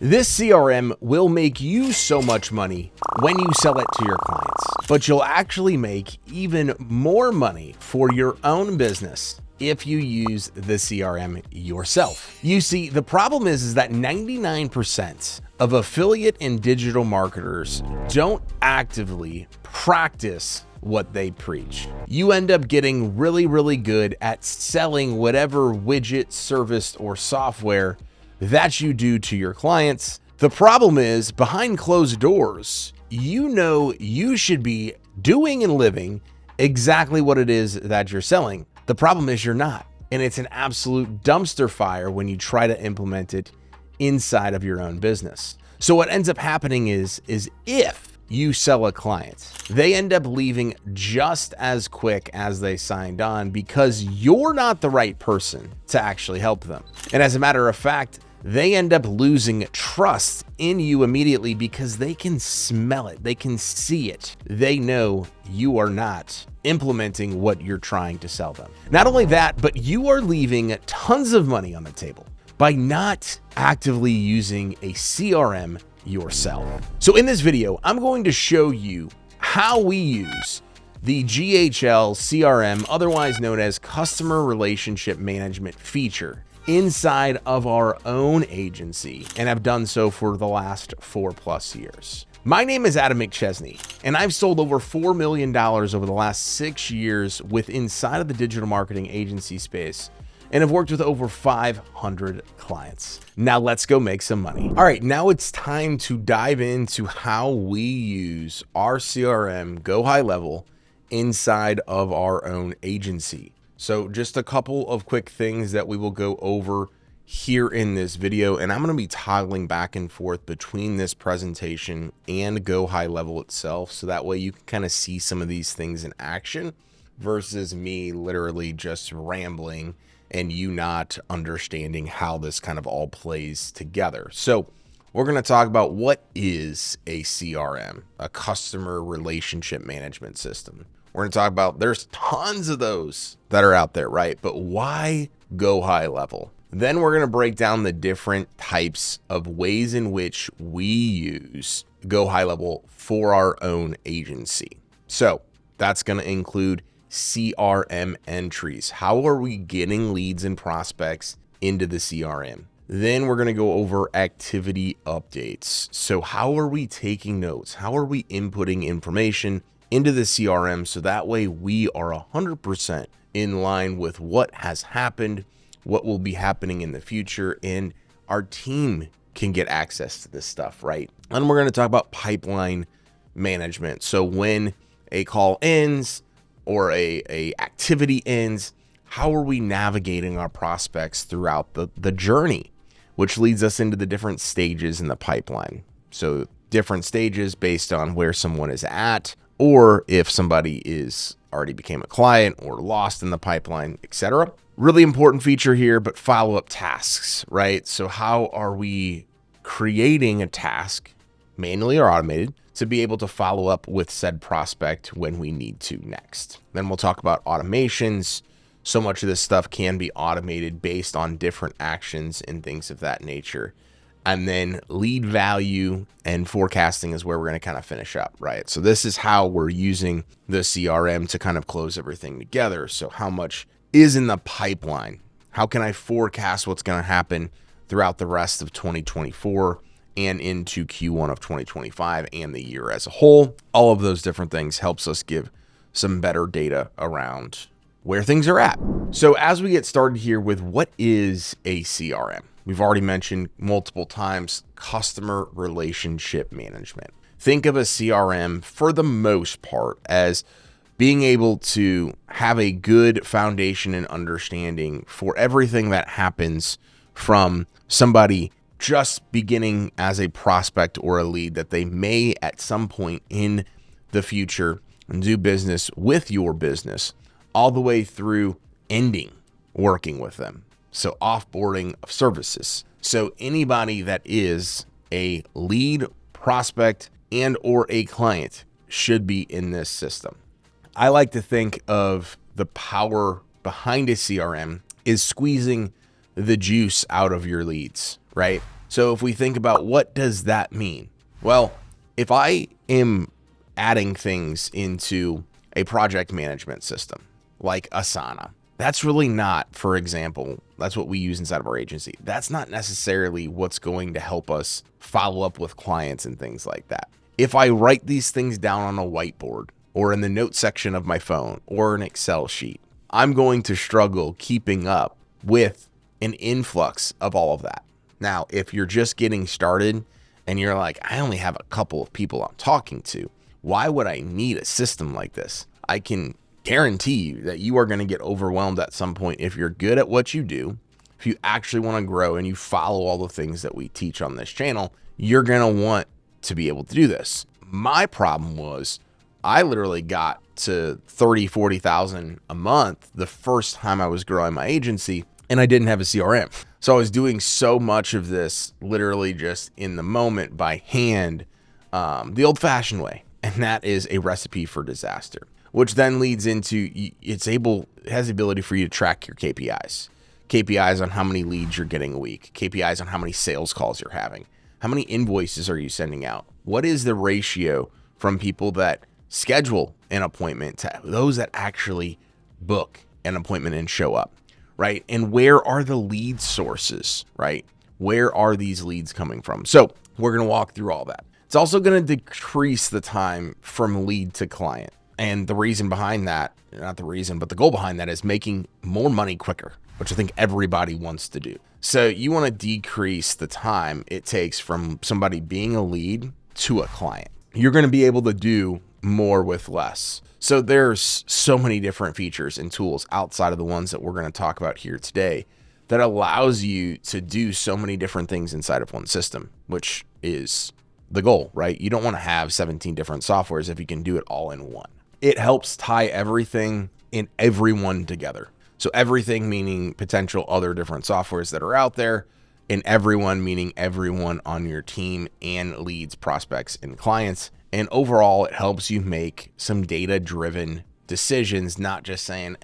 This CRM will make you so much money when you sell it to your clients, but you'll actually make even more money for your own business if you use the CRM yourself. You see, the problem is that 99% of affiliate and digital marketers don't actively practice what they preach. You end up getting really good at selling whatever widget, service, or software that you do to your clients. The problem is, behind closed doors, you know you should be doing and living exactly what it is that you're selling. The problem is you're not, and it's an absolute dumpster fire when you try to implement it inside of your own business. So what ends up happening is if you sell a client, they end up leaving just as quick as they signed on because you're not the right person to actually help them. And as a matter of fact, they end up losing trust in you immediately because they can smell it. They can see it. They know you are not implementing what you're trying to sell them. Not only that, but you are leaving tons of money on the table by not actively using a CRM yourself. So in this video, I'm going to show you how we use the GHL CRM, otherwise known as Customer Relationship Management feature, inside of our own agency, and have done so for the last 4+ years. My name is Adam McChesney, and I've sold over $4 million over the last 6 years with inside of the digital marketing agency space, and have worked with over 500 clients. Now let's go make some money. All right, now it's time to dive into how we use our CRM Go High Level inside of our own agency. So just a couple of quick things that we will go over here in this video, and I'm going to be toggling back and forth between this presentation and Go High Level itself, so that way you can kind of see some of these things in action versus me literally just rambling and you not understanding how this kind of all plays together. So we're going to talk about what is a CRM, a customer relationship management system. We're going to talk about there's tons of those that are out there, right? But why go high level? Then we're going to break down the different types of ways in which we use go high level for our own agency. So that's going to include CRM entries. How are we getting leads and prospects into the CRM? Then we're going to go over activity updates. So how are we taking notes? How are we inputting information into the CRM so that way we are 100% in line with what has happened, what will be happening in the future, and our team can get access to this stuff, right? And we're going to talk about pipeline management. So when a call ends or a activity ends, how are we navigating our prospects throughout the journey, which leads us into the different stages in the pipeline. So different stages based on where someone is at, or if somebody is already became a client or lost in the pipeline, etc. Really important feature here, but follow-up tasks, right? So how are we creating a task, manually or automated, to be able to follow up with said prospect when we need to next? Then we'll talk about automations. So much of this stuff can be automated based on different actions and things of that nature. And then lead value and forecasting is where we're going to kind of finish up, right? So this is how we're using the CRM to kind of close everything together. So how much is in the pipeline? How can I forecast what's going to happen throughout the rest of 2024 and into Q1 of 2025 and the year as a whole? All of those different things helps us give some better data around where things are at. So as we get started here with what is a CRM, we've already mentioned multiple times customer relationship management. Think of a CRM for the most part as being able to have a good foundation and understanding for everything that happens from somebody just beginning as a prospect or a lead that they may at some point in the future do business with your business, all the way through ending working with them. So offboarding of services. So anybody that is a lead, prospect, and or a client should be in this system. I like to think of the power behind a CRM is squeezing the juice out of your leads, right? So if we think about what does that mean? Well, if I am adding things into a project management system like Asana, that's really not, for example, that's what we use inside of our agency. That's not necessarily what's going to help us follow up with clients and things like that. If I write these things down on a whiteboard or in the notes section of my phone or an Excel sheet, I'm going to struggle keeping up with an influx of all of that. Now, if you're just getting started and you're like, I only have a couple of people I'm talking to, why would I need a system like this? I can guarantee you that you are going to get overwhelmed at some point if you're good at what you do. If you actually want to grow and you follow all the things that we teach on this channel, you're going to want to be able to do this. My problem was I literally got to 30, 40,000 a month the first time I was growing my agency, and I didn't have a CRM. So I was doing so much of this literally just in the moment by hand, the old fashioned way. And that is a recipe for disaster, which then leads into it has the ability for you to track your KPIs on how many leads you're getting a week, KPIs on how many sales calls you're having, how many invoices are you sending out? What is the ratio from people that schedule an appointment to those that actually book an appointment and show up, right? And where are the lead sources, right? Where are these leads coming from? So we're going to walk through all that. It's also going to decrease the time from lead to client. And the reason behind that, not the reason, but the goal behind that is making more money quicker, which I think everybody wants to do. So you want to decrease the time it takes from somebody being a lead to a client. You're going to be able to do more with less. So there's so many different features and tools outside of the ones that we're going to talk about here today that allows you to do so many different things inside of one system, which is the goal, right? You don't want to have 17 different softwares if you can do it all in one. It helps tie everything and everyone together. So everything meaning potential other different softwares that are out there, and everyone meaning everyone on your team and leads, prospects, and clients. And overall, it helps you make some data-driven decisions, not just saying,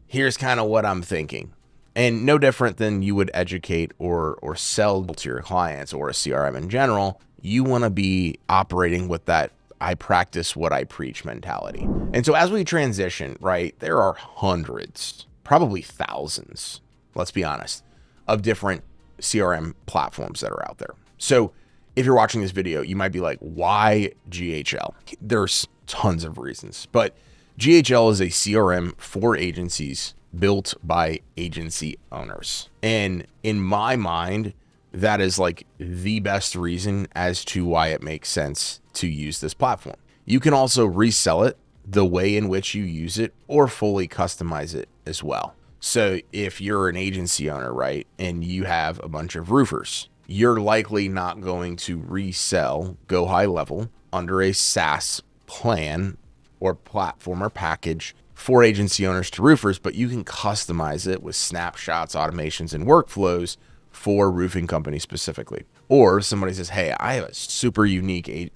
here's kind of what I'm thinking. And no different than you would educate or sell to your clients or a CRM in general. You want to be operating with that I practice what I preach mentality. And so as we transition, right, there are hundreds, probably thousands, let's be honest, of different CRM platforms that are out there. So if you're watching this video, you might be like, why GHL? There's tons of reasons, but GHL is a CRM for agencies built by agency owners. And in my mind, that is like the best reason as to why it makes sense to use this platform. You can also resell it the way in which you use it or fully customize it as well. So if you're an agency owner, right, and you have a bunch of roofers, you're likely not going to resell Go High Level under a SaaS plan or platform or package for agency owners to roofers, but you can customize it with snapshots, automations, and workflows for roofing companies specifically. Or somebody says, hey, I have a super unique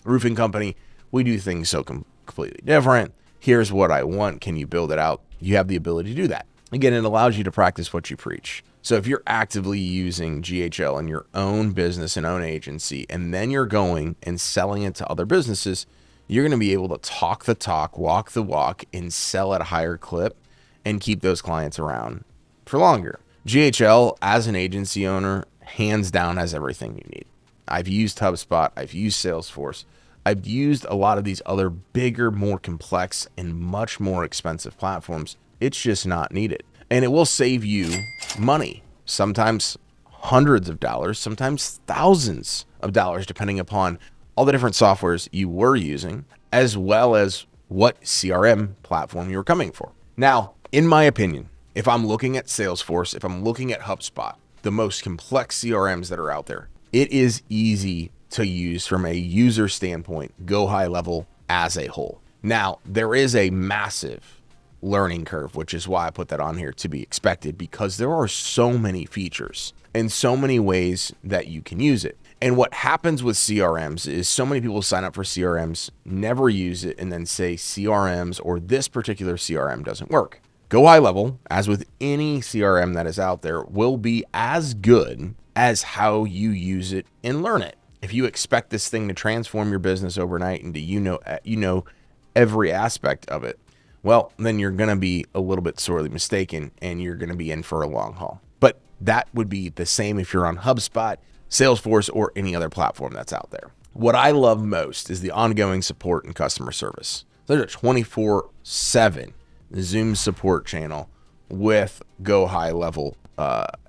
roofing company. We do things so completely different. Here's what I want. Can you build it out? You have the ability to do that. Again, it allows you to practice what you preach. So if you're actively using GHL in your own business and own agency, and then you're going and selling it to other businesses, you're going to be able to talk the talk, walk the walk, and sell at a higher clip and keep those clients around for longer. GHL, as an agency owner, hands down has everything you need. I've used HubSpot. I've used Salesforce. I've used a lot of these other bigger, more complex, and much more expensive platforms. It's just not needed. And it will save you money, sometimes hundreds of dollars, sometimes thousands of dollars, depending upon all the different softwares you were using, as well as what CRM platform you were coming for. Now, in my opinion, if I'm looking at Salesforce, if I'm looking at HubSpot, the most complex CRMs that are out there, it is easy to use from a user standpoint, Go High Level as a whole. Now, there is a massive learning curve, which is why I put that on here to be expected, because there are so many features and so many ways that you can use it. And what happens with CRMs is so many people sign up for CRMs, never use it, and then say CRMs or this particular CRM doesn't work. Go High Level, as with any CRM that is out there, will be as good as how you use it and learn it. If you expect this thing to transform your business overnight and you know every aspect of it, well, then you're going to be a little bit sorely mistaken and you're going to be in for a long haul. But that would be the same if you're on HubSpot, Salesforce, or any other platform that's out there. What I love most is the ongoing support and customer service. There's a 24/7 Zoom support channel with Go High level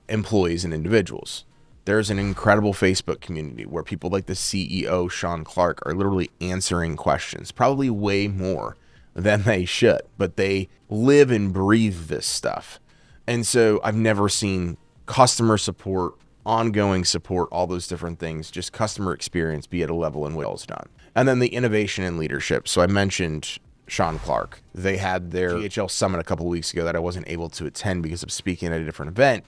employees and individuals. There's an incredible Facebook community where people like the CEO, Sean Clark, are literally answering questions, probably way more than they should, but they live and breathe this stuff. And so I've never seen customer support, ongoing support, all those different things, just customer experience be at a level in which it's done. And then the innovation and leadership. So I mentioned Sean Clark. They had their GHL summit a couple of weeks ago that I wasn't able to attend because of speaking at a different event,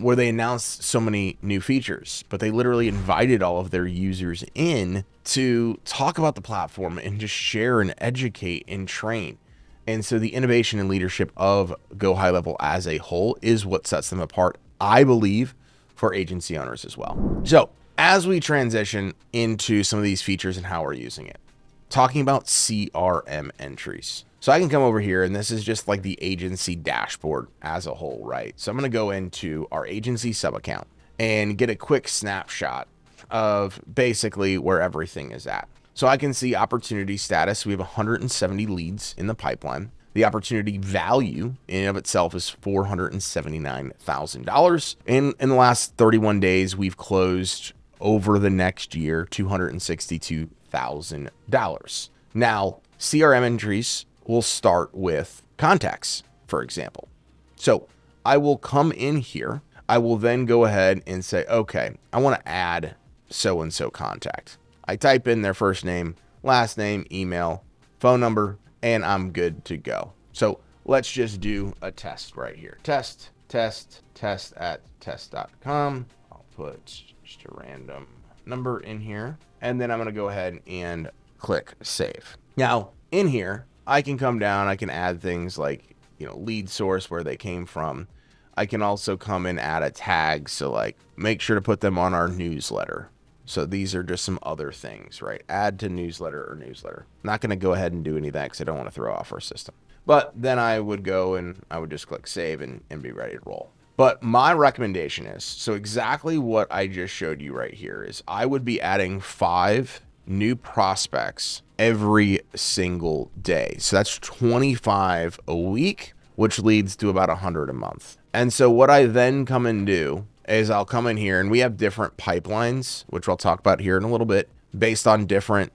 where they announced so many new features, but they literally invited all of their users in to talk about the platform and just share and educate and train. And so the innovation and leadership of Go High Level as a whole is what sets them apart, I believe, for agency owners as well. So as we transition into some of these features and how we're using it, talking about CRM entries. So I can come over here, and this is just like the agency dashboard as a whole, right? So I'm going to go into our agency sub account and get a quick snapshot of basically where everything is at. So I can see opportunity status. We have 170 leads in the pipeline. The opportunity value in and of itself is $479,000. In the last 31 days, we've closed over the next year, $262,000. Now, CRM entries will start with contacts, for example. So I will come in here. I will then go ahead and say, okay, I want to add so-and-so contact. I type in their first name, last name, email, phone number, and I'm good to go. So let's just do a test right here. Test at test.com. I'll put just a random number in here, and then I'm going to go ahead and click save. Now in here, I can come down, I can add things like, lead source, where they came from. I can also come and add a tag. So like, make sure to put them on our newsletter. So these are just some other things, right? Add to newsletter or newsletter. I'm not going to go ahead and do any of that because I don't want to throw off our system. But then I would go and I would just click save and be ready to roll. But my recommendation is, so exactly what I just showed you right here is I would be adding 5 new prospects every single day. So that's 25 a week, which leads to about 100 a month. And so what I then come and do is I'll come in here, and we have different pipelines, which I'll talk about here in a little bit, based on different,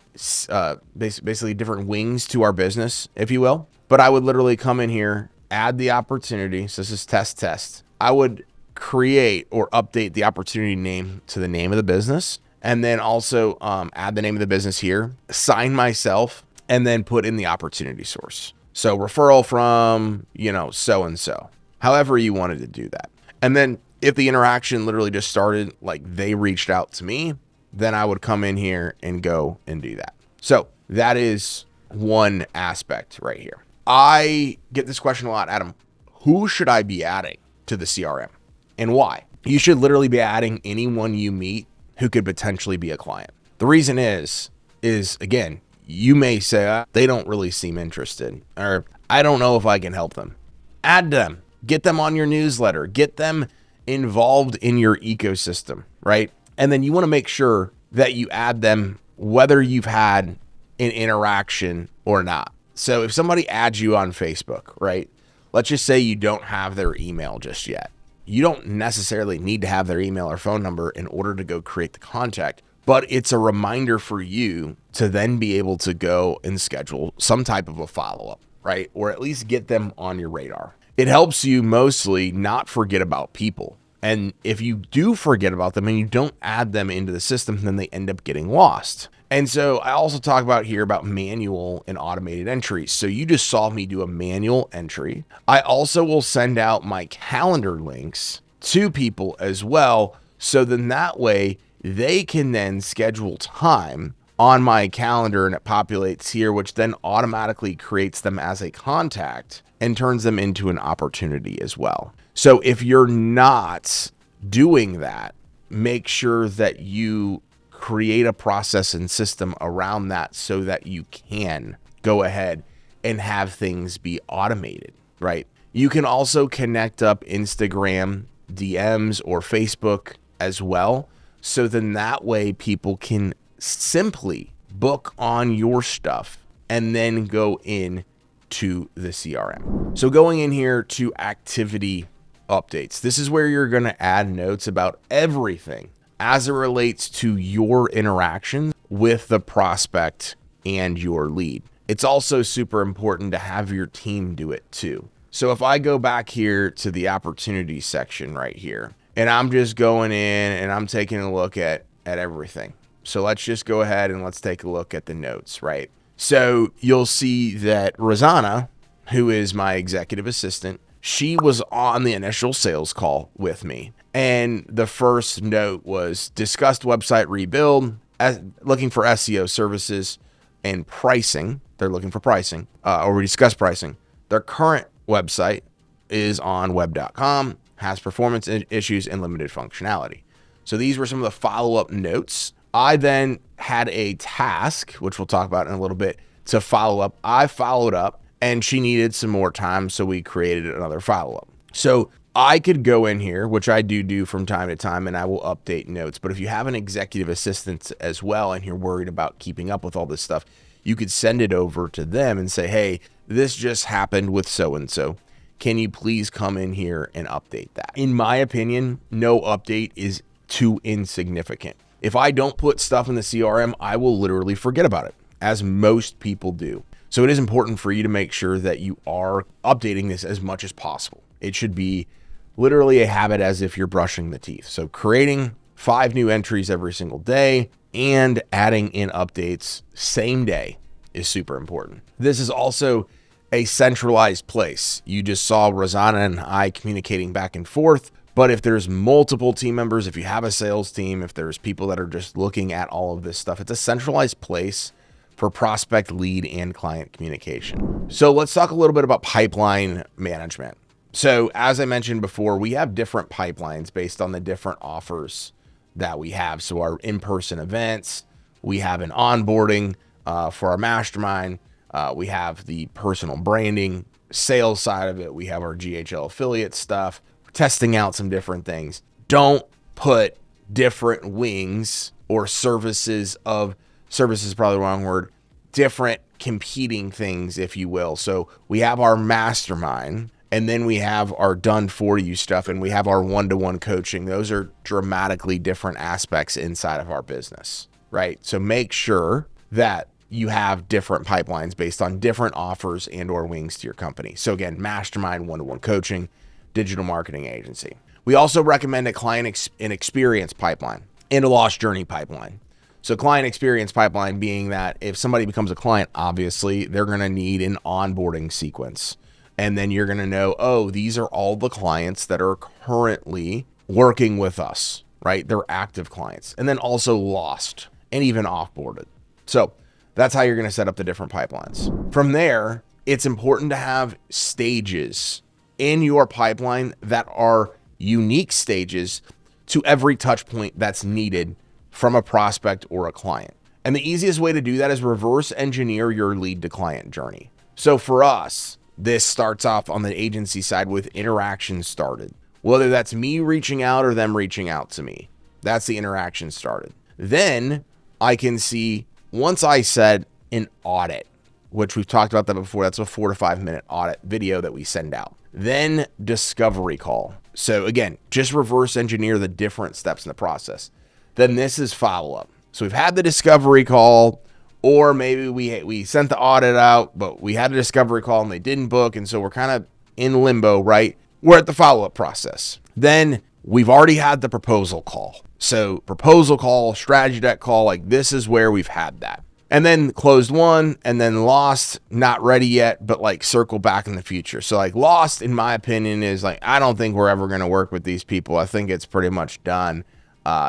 basically different wings to our business, if you will. But I would literally come in here, add the opportunity. So this is test. I would create or update the opportunity name to the name of the business, and then also add the name of the business here, assign myself, and then put in the opportunity source. So referral from, so-and-so, however you wanted to do that. And then if the interaction literally just started, like they reached out to me, then I would come in here and go and do that. So that is one aspect right here. I get this question a lot, Adam, who should I be adding to the CRM and why? You should literally be adding anyone you meet who could potentially be a client. The reason is again, you may say, they don't really seem interested, or I don't know if I can help them. Add them, get them on your newsletter, get them involved in your ecosystem, right? And then you want to make sure that you add them whether you've had an interaction or not. So if somebody adds you on Facebook, right? Let's just say you don't have their email just yet. You don't necessarily need to have their email or phone number in order to go create the contact, but it's a reminder for you to then be able to go and schedule some type of a follow-up, right? Or at least get them on your radar. It helps you mostly not forget about people. And if you do forget about them and you don't add them into the system, then they end up getting lost. And so I also talk about here about manual and automated entries. So you just saw me do a manual entry. I also will send out my calendar links to people as well. So then that way they can then schedule time on my calendar and it populates here, which then automatically creates them as a contact and turns them into an opportunity as well. So if you're not doing that, make sure that you create a process and system around that so that you can go ahead and have things be automated, right? You can also connect up Instagram DMs or Facebook as well. So then that way people can simply book on your stuff and then go in to the CRM. So going in here to activity updates, this is where you're going to add notes about everything as it relates to your interaction with the prospect and your lead. It's also super important to have your team do it too. So if I go back here to the opportunity section right here, and I'm just going in and I'm taking a look at everything. So let's just go ahead and let's take a look at the notes, right? So you'll see that Rosanna, who is my executive assistant, she was on the initial sales call with me. And the first note was discussed website rebuild, looking for SEO services and pricing. They're looking for pricing, or we discussed pricing. Their current website is on web.com, has performance issues and limited functionality. So these were some of the follow-up notes. I then had a task, which we'll talk about in a little bit, to follow up. I followed up and she needed some more time, so we created another follow-up. So I could go in here, which I do from time to time, and I will update notes. But if you have an executive assistant as well and you're worried about keeping up with all this stuff, you could send it over to them and say, hey, this just happened with so-and-so. Can you please come in here and update that? In my opinion, no update is too insignificant. If I don't put stuff in the CRM, I will literally forget about it, as most people do. So it is important for you to make sure that you are updating this as much as possible. It should be literally a habit, as if you're brushing the teeth. So creating 5 new entries every single day and adding in updates same day is super important. This is also a centralized place. You just saw Rosanna and I communicating back and forth. But if there's multiple team members, if you have a sales team, if there's people that are just looking at all of this stuff, it's a centralized place for prospect, lead, and client communication. So let's talk a little bit about pipeline management. So as I mentioned before, we have different pipelines based on the different offers that we have. So our in-person events, we have an onboarding for our mastermind. We have the personal branding sales side of it. We have our GHL affiliate stuff. We're testing out some different things. Don't put different wings or services is probably the wrong word, different competing things, if you will. So we have our mastermind, and then we have our done for you stuff, and we have our one-to-one coaching. Those are dramatically different aspects inside of our business, right? So make sure that you have different pipelines based on different offers and or wings to your company. So again, mastermind, one-to-one coaching, digital marketing agency. We also recommend a client experience pipeline and a lost journey pipeline. So client experience pipeline being that if somebody becomes a client, obviously they're going to need an onboarding sequence. And then you're going to know, oh, these are all the clients that are currently working with us, right? They're active clients. And then also lost and even offboarded. So that's how you're going to set up the different pipelines. From there, it's important to have stages in your pipeline that are unique stages to every touch point that's needed from a prospect or a client. And the easiest way to do that is reverse engineer your lead to client journey. So for us, this starts off on the agency side with interaction started. Whether that's me reaching out or them reaching out to me, that's the interaction started. Then I can see, once I said an audit, which we've talked about that before, that's a 4 to 5 minute audit video that we send out. Then discovery call. So again, just reverse engineer the different steps in the process. Then this is follow-up. So we've had the discovery call, or maybe we sent the audit out, but we had a discovery call and they didn't book. And so we're kind of in limbo, right? We're at the follow-up process. Then we've already had the proposal call. So proposal call, strategy deck call, like this is where we've had that. And then closed one, and then lost, not ready yet, but like circle back in the future. So like lost, in my opinion, is like, I don't think we're ever going to work with these people. I think it's pretty much done.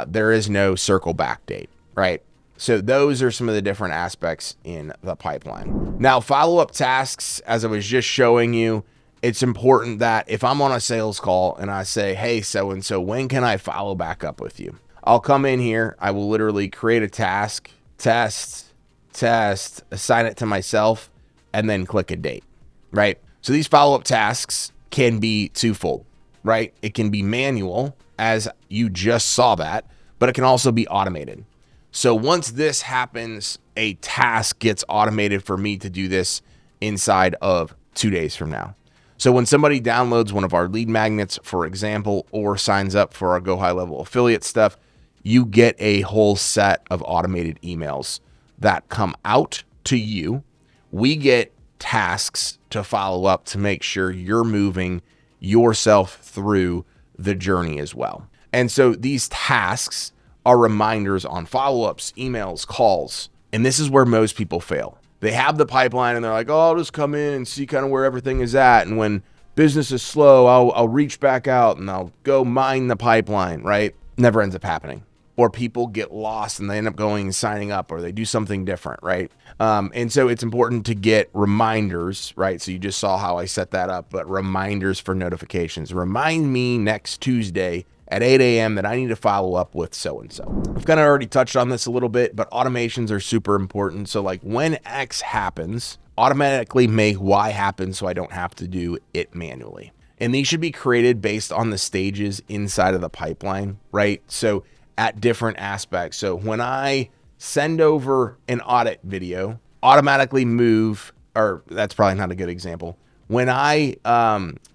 There is no circle back date, right? So those are some of the different aspects in the pipeline. Now, follow-up tasks, as I was just showing you, it's important that if I'm on a sales call and I say, hey, so-and-so, when can I follow back up with you? I'll come in here. I will literally create a task, test, assign it to myself, and then click a date, right? So these follow-up tasks can be twofold, right? It can be manual, as you just saw that, but it can also be automated. So once this happens, a task gets automated for me to do this inside of 2 days from now. So when somebody downloads one of our lead magnets, for example, or signs up for our Go High Level affiliate stuff, you get a whole set of automated emails that come out to you. We get tasks to follow up to make sure you're moving yourself through the journey as well. And so these tasks are reminders on follow-ups, emails, calls. And this is where most people fail. They have the pipeline and they're like, oh, I'll just come in and see kind of where everything is at. And when business is slow, I'll reach back out and I'll go mine the pipeline, right? Never ends up happening. Or people get lost and they end up going and signing up, or they do something different, right? And so it's important to get reminders, right? So you just saw how I set that up, but reminders for notifications. Remind me next Tuesday at 8 a.m. that I need to follow up with so-and-so. I've kind of already touched on this a little bit, but automations are super important. So like when X happens, automatically make Y happen so I don't have to do it manually. And these should be created based on the stages inside of the pipeline, right? So at different aspects. So when I send over an audit video, automatically move, or that's probably not a good example. When I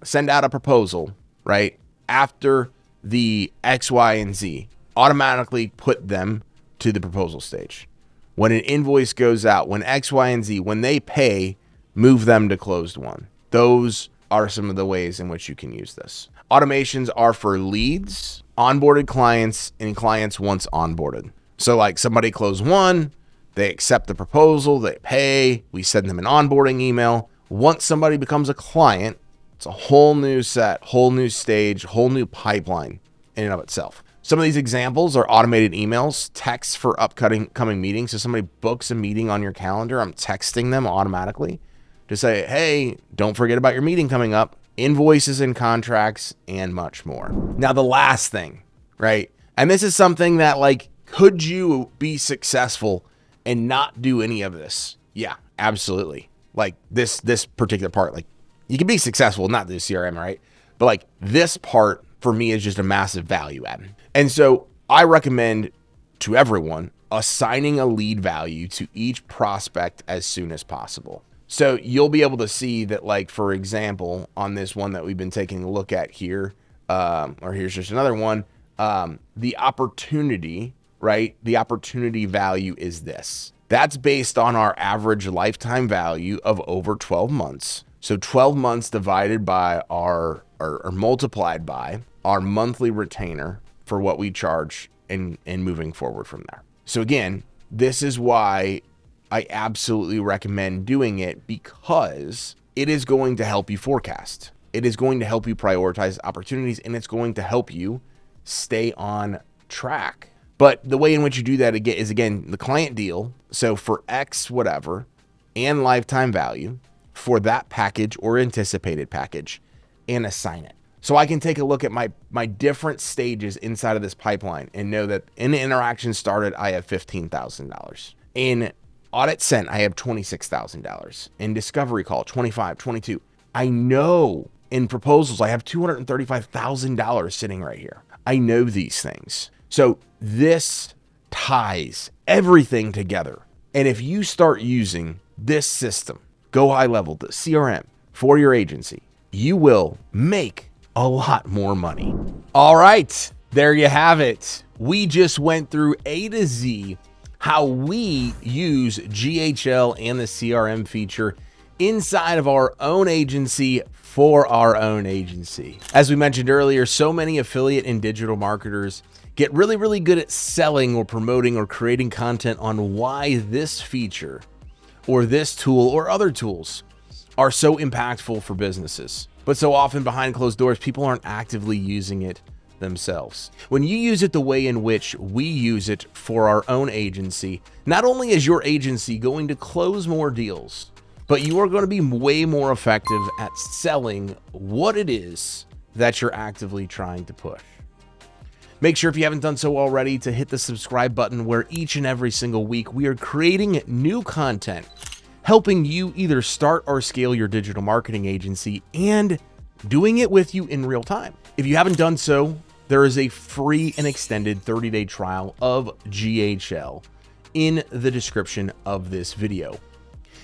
send out a proposal, right, after the X, Y, and Z, automatically put them to the proposal stage. When an invoice goes out, when X, Y, and Z, when they pay, move them to closed one. Those are some of the ways in which you can use this. Automations are for leads, onboarded clients, and clients once onboarded. So like somebody closed one, they accept the proposal, they pay, we send them an onboarding email. Once somebody becomes a client, it's a whole new set, whole new stage, whole new pipeline in and of itself. Some of these examples are automated emails, texts for coming meetings. So somebody books a meeting on your calendar, I'm texting them automatically to say, hey, don't forget about your meeting coming up, invoices and contracts, and much more. Now, the last thing, right? And this is something that like, could you be successful and not do any of this? Yeah, absolutely. Like this particular part, like you can be successful and not do CRM, right? But like this part for me is just a massive value add. And so I recommend to everyone assigning a lead value to each prospect as soon as possible. So you'll be able to see that, like, for example, on this one that we've been taking a look at here, or here's just another one, the opportunity, right? The opportunity value is this. That's based on our average lifetime value of over 12 months. So 12 months divided by or multiplied by our monthly retainer for what we charge and moving forward from there. So again, this is why I absolutely recommend doing it, because it is going to help you forecast. It is going to help you prioritize opportunities, and it's going to help you stay on track. But the way in which you do that is again, the client deal. So for X whatever and lifetime value for that package or anticipated package, and assign it. So I can take a look at my different stages inside of this pipeline and know that in the interaction started, I have $15,000. In audit sent, I have $26,000. In discovery call, 25, 22. I know in proposals, I have $235,000 sitting right here. I know these things. So this ties everything together. And if you start using this system, Go High Level, the CRM for your agency, you will make a lot more money. All right, there you have it. We just went through A to Z how we use GHL and the CRM feature inside of our own agency for our own agency. As we mentioned earlier, so many affiliate and digital marketers get really, really good at selling or promoting or creating content on why this feature or this tool or other tools are so impactful for businesses. But so often behind closed doors, people aren't actively using it themselves. When you use it the way in which we use it for our own agency, not only is your agency going to close more deals, but you are going to be way more effective at selling what it is that you're actively trying to push. Make sure if you haven't done so already to hit the subscribe button, where each and every single week we are creating new content, helping you either start or scale your digital marketing agency and doing it with you in real time. If you haven't done so, there is a free and extended 30-day trial of GHL in the description of this video.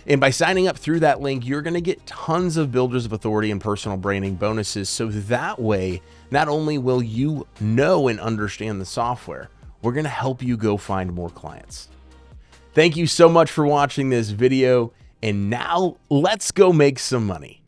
And by signing up through that link, you're going to get tons of builders of authority and personal branding bonuses. So that way, not only will you know and understand the software, we're going to help you go find more clients. Thank you so much for watching this video. And now let's go make some money.